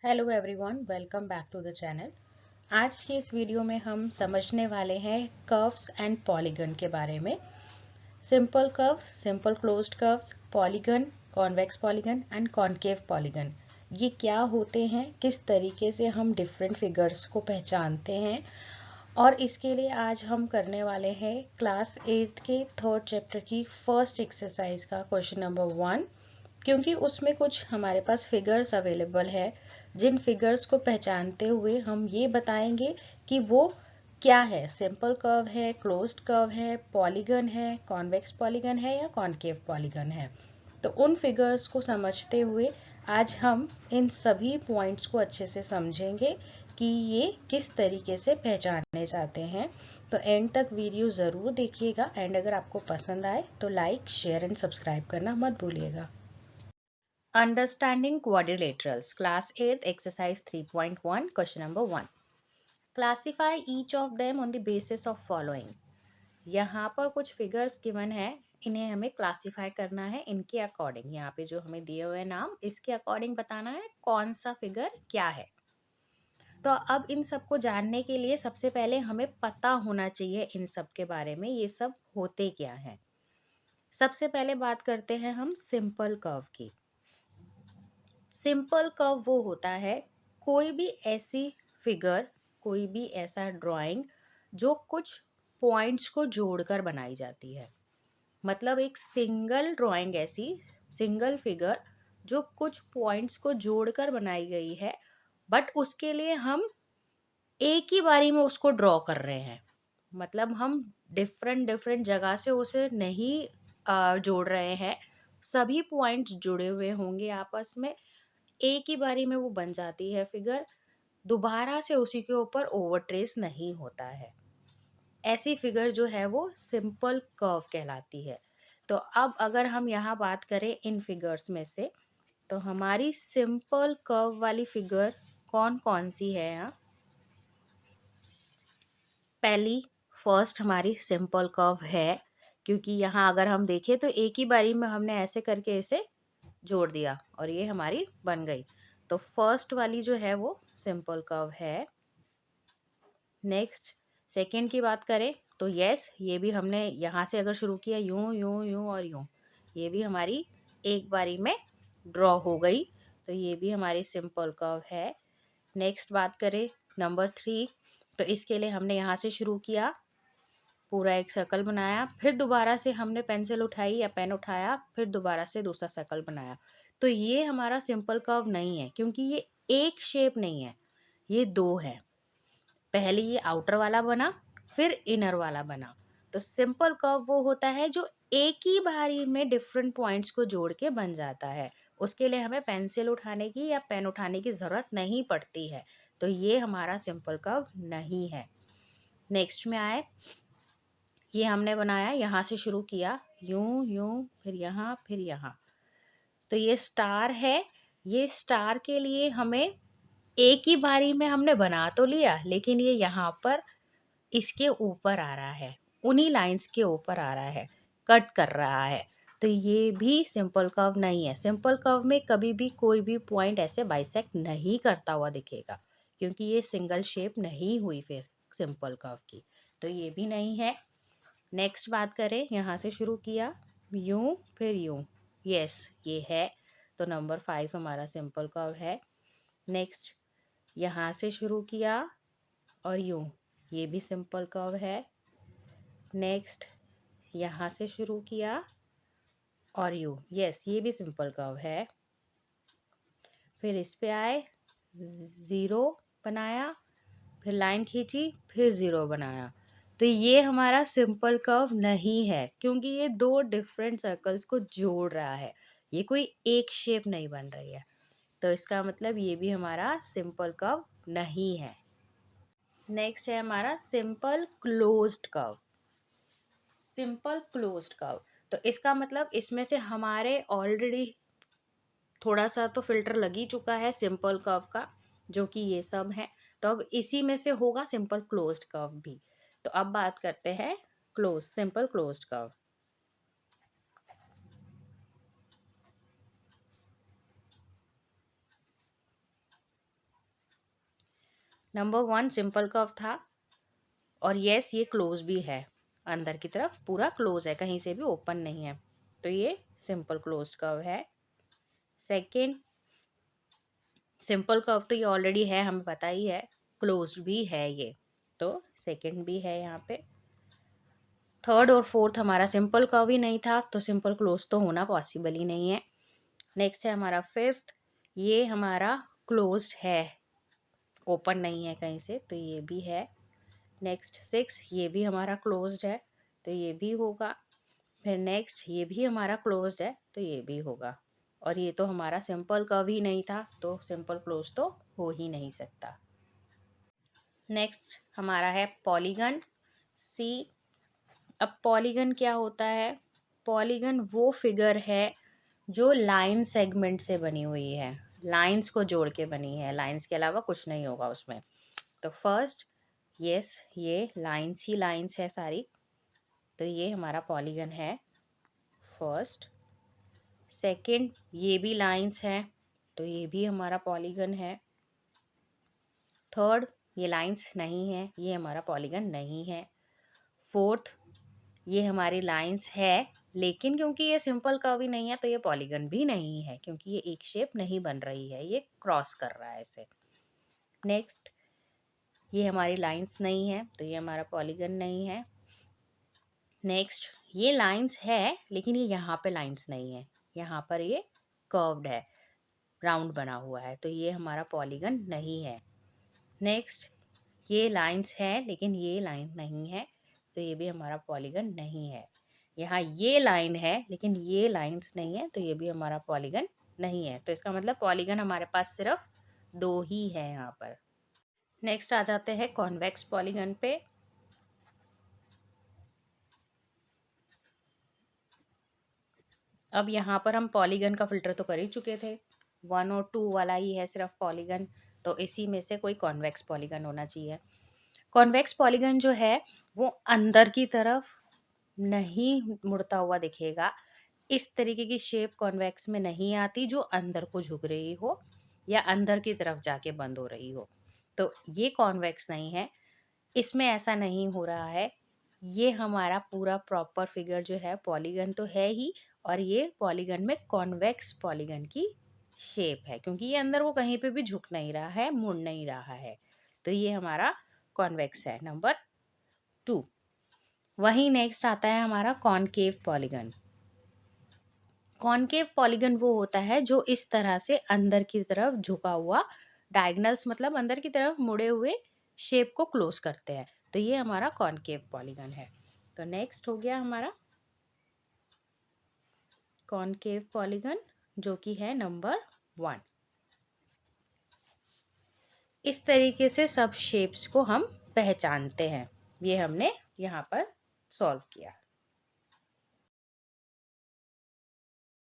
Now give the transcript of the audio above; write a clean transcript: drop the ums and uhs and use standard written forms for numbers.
Hello everyone, welcome back to the channel. आज की इस वीडियो में हम समझने वाले हैं कर्व्स एंड पॉलीगन के बारे में। Simple curves, simple closed curves, polygon, convex polygon and concave polygon, ये क्या होते हैं, किस तरीके से हम डिफरेंट फिगर्स को पहचानते हैं। और इसके लिए आज हम करने वाले हैं क्लास 8 के थर्ड चैप्टर की फर्स्ट एक्सरसाइज का क्वेश्चन नंबर 1, क्योंकि उसमें कुछ हमारे पास फिगर्स अवेलेबल है जिन फिगर्स को पहचानते हुए हम ये बताएंगे कि वो क्या है, सिंपल कर्व है, क्लोज्ड कर्व है, पॉलीगन है, कॉन्वेक्स पॉलीगन है या कॉनकेव पॉलीगन है। तो उन फिगर्स को समझते हुए आज हम इन सभी पॉइंट्स को अच्छे से समझेंगे कि ये किस तरीके से पहचाने जाते हैं। तो एंड तक वीडियो ज़रूर देखिएगा एंड अगर आपको पसंद आए तो लाइक, शेयर एंड सब्सक्राइब करना मत भूलिएगा। Understanding quadrilaterals, class 8th, exercise 3.1, question number 1. Classify each of them on the basis of following. यहाँ पर कुछ फिगर्स गिवन है, इन्हें हमें क्लासीफाई करना है इनके अकॉर्डिंग। यहाँ पे जो हमें दिए हुए नाम, इसके अकॉर्डिंग बताना है कौन सा फिगर क्या है। तो अब इन सब को जानने के लिए सबसे पहले हमें पता होना चाहिए इन सब के बारे में, ये सब होते क्या हैं। सबसे पहले बात करते हैं हम सिंपल कर्व की। सिंपल कर्व वो होता है कोई भी ऐसी फिगर, कोई भी ऐसा ड्राइंग जो कुछ पॉइंट्स को जोड़कर बनाई जाती है। मतलब एक सिंगल ड्राइंग, ऐसी सिंगल फिगर जो कुछ पॉइंट्स को जोड़कर बनाई गई है, बट उसके लिए हम एक ही बारी में उसको ड्रॉ कर रहे हैं। मतलब हम डिफरेंट डिफरेंट जगह से उसे नहीं जोड़ रहे हैं, सभी पॉइंट्स जुड़े हुए होंगे आपस में, एक ही बारी में वो बन जाती है फिगर, दोबारा से उसी के ऊपर ओवर ट्रेस नहीं होता है। ऐसी फिगर जो है वो सिंपल कर्व कहलाती है। तो अब अगर हम यहाँ बात करें इन फिगर्स में से, तो हमारी सिंपल कर्व वाली फिगर कौन कौन सी है यहाँ। पहली, फर्स्ट हमारी सिंपल कर्व है, क्योंकि यहाँ अगर हम देखें तो एक ही बारी में हमने ऐसे करके इसे जोड़ दिया और ये हमारी बन गई। तो फर्स्ट वाली जो है वो सिंपल कर्व है। नेक्स्ट, सेकेंड की बात करें तो यस, ये भी हमने यहाँ से अगर शुरू किया यूं यूं यूं और यूं, ये भी हमारी एक बारी में ड्रॉ हो गई, तो ये भी हमारी सिंपल कर्व है। नेक्स्ट बात करें नंबर 3, तो इसके लिए हमने यहाँ से शुरू किया, पूरा एक सर्कल बनाया, फिर दोबारा से हमने पेंसिल उठाई या पेन उठाया, फिर दोबारा से दूसरा सर्कल बनाया। तो ये हमारा सिंपल कर्व नहीं है, क्योंकि ये एक शेप नहीं है, ये दो है। पहले ये आउटर वाला बना, फिर इनर वाला बना। तो सिंपल कर्व वो होता है जो एक ही बारी में डिफरेंट पॉइंट्स को जोड़ के बन जाता है। उसके लिए हमें पेंसिल उठाने की या पेन उठाने की ज़रूरत नहीं पड़ती है। तो ये हमारा सिंपल कर्व नहीं है। नेक्स्ट में आए, ये हमने बनाया, यहाँ से शुरू किया यूं यूं, फिर यहाँ फिर यहाँ, तो ये स्टार है। ये स्टार के लिए हमें एक ही बारी में हमने बना तो लिया, लेकिन ये यहाँ पर इसके ऊपर आ रहा है, उन्हीं लाइंस के ऊपर आ रहा है, कट कर रहा है। तो ये भी सिंपल कर्व नहीं है। सिंपल कर्व में कभी भी कोई भी पॉइंट ऐसे बाइसेक्ट नहीं करता हुआ दिखेगा, क्योंकि ये सिंगल शेप नहीं हुई फिर सिंपल कर्व की, तो ये भी नहीं है। नेक्स्ट बात करें, यहाँ से शुरू किया यूं फिर यूं, यस ये है, तो नंबर 5 हमारा सिंपल कर्व है। नेक्स्ट, यहाँ से शुरू किया और यूं, ये भी सिंपल कर्व है। नेक्स्ट, यहाँ से शुरू किया और यूं, यस ये भी सिंपल कर्व है। फिर इस पे आए, ज़ीरो बनाया, फिर लाइन खींची, फिर ज़ीरो बनाया, तो ये हमारा सिंपल कर्व नहीं है, क्योंकि ये दो डिफरेंट सर्कल्स को जोड़ रहा है, ये कोई एक शेप नहीं बन रही है। तो इसका मतलब ये भी हमारा सिंपल कर्व नहीं है। नेक्स्ट है हमारा simple closed curve. Simple closed curve, तो इसका मतलब इसमें से हमारे ऑलरेडी थोड़ा सा तो फिल्टर लग ही चुका है सिंपल कर्व का, जो कि ये सब है। तो अब इसी में से होगा सिंपल क्लोज्ड कर्व भी। तो अब बात करते हैं simple closed curve. Number 1 simple curve था और यस ये क्लोज भी है, अंदर की तरफ पूरा क्लोज है, कहीं से भी ओपन नहीं है, तो ये सिंपल क्लोज कर्व है। सेकंड सिंपल कर्व तो ये ऑलरेडी है, हमें पता ही है, क्लोज्ड भी है ये, तो सेकंड भी है यहाँ पे। थर्ड और फोर्थ हमारा सिंपल कर्व ही नहीं था, तो सिंपल क्लोज तो होना पॉसिबल ही नहीं है। नेक्स्ट है हमारा फिफ्थ, ये हमारा क्लोज्ड है, ओपन नहीं है कहीं से, तो ये भी है। नेक्स्ट सिक्स, ये भी हमारा क्लोज्ड है, तो ये भी होगा। फिर नेक्स्ट ये भी हमारा क्लोज्ड है, तो ये भी होगा। और ये तो हमारा सिंपल कर्व ही नहीं था, तो सिंपल क्लोज तो हो ही नहीं सकता। नेक्स्ट हमारा है पॉलीगन सी। अब पॉलीगन क्या होता है? पॉलीगन वो फिगर है जो लाइन सेगमेंट से बनी हुई है, लाइंस को जोड़ के बनी है, लाइंस के अलावा कुछ नहीं होगा उसमें। तो फर्स्ट यस ये लाइंस ही लाइंस है सारी, तो ये हमारा पॉलीगन है फर्स्ट। सेकंड ये भी लाइंस हैं, तो ये भी हमारा पॉलीगन है। थर्ड ये लाइंस नहीं है, ये हमारा पॉलीगन नहीं है। फोर्थ ये हमारी लाइंस है, लेकिन क्योंकि ये सिंपल कर्व ही नहीं है, तो ये पॉलीगन भी नहीं है, क्योंकि ये एक शेप नहीं बन रही है, ये क्रॉस कर रहा है इसे। नेक्स्ट ये हमारी लाइंस नहीं है, तो ये हमारा पॉलीगन नहीं है। नेक्स्ट ये लाइंस है, लेकिन ये यहाँ पे लाइंस नहीं है, यहाँ पर ये कर्व्ड है, राउंड बना हुआ है, तो ये हमारा पॉलीगन नहीं है। नेक्स्ट ये लाइंस हैं, लेकिन ये लाइन नहीं है, तो ये भी हमारा पॉलीगन नहीं है। यहाँ ये लाइन है, लेकिन ये लाइंस नहीं है, तो ये भी हमारा पॉलीगन नहीं है। तो इसका मतलब पॉलीगन हमारे पास सिर्फ 2 ही है यहाँ पर। नेक्स्ट आ जाते हैं कॉन्वेक्स पॉलीगन पे। अब यहाँ पर हम पॉलीगन का फिल्टर तो कर ही चुके थे, 1 और 2 वाला ही है सिर्फ पॉलीगन, तो इसी में से कोई कॉन्वेक्स पॉलीगन होना चाहिए। कॉन्वेक्स पॉलीगन जो है वो अंदर की तरफ नहीं मुड़ता हुआ दिखेगा, इस तरीके की शेप कॉन्वेक्स में नहीं आती जो अंदर को झुक रही हो या अंदर की तरफ जाके बंद हो रही हो, तो ये कॉन्वेक्स नहीं है, इसमें ऐसा नहीं हो रहा है। ये हमारा पूरा प्रॉपर फिगर जो है पॉलीगन तो है ही, और ये पॉलीगन में कॉन्वेक्स पॉलीगन की शेप है, क्योंकि ये अंदर को कहीं पे भी झुक नहीं रहा है, मुड़ नहीं रहा है, तो ये हमारा कॉन्वेक्स है नंबर 2। वहीं नेक्स्ट आता है हमारा कॉनकेव पॉलीगन। कॉनकेव पॉलीगन वो होता है जो इस तरह से अंदर की तरफ झुका हुआ, डायगनल्स मतलब अंदर की तरफ मुड़े हुए शेप को क्लोज करते हैं, तो ये हमारा कॉनकेव पॉलीगन है। तो नेक्स्ट हो गया हमारा कॉनकेव पॉलीगन, जो कि है नंबर 1। इस तरीके से सब शेप्स को हम पहचानते हैं, ये हमने यहाँ पर सॉल्व किया।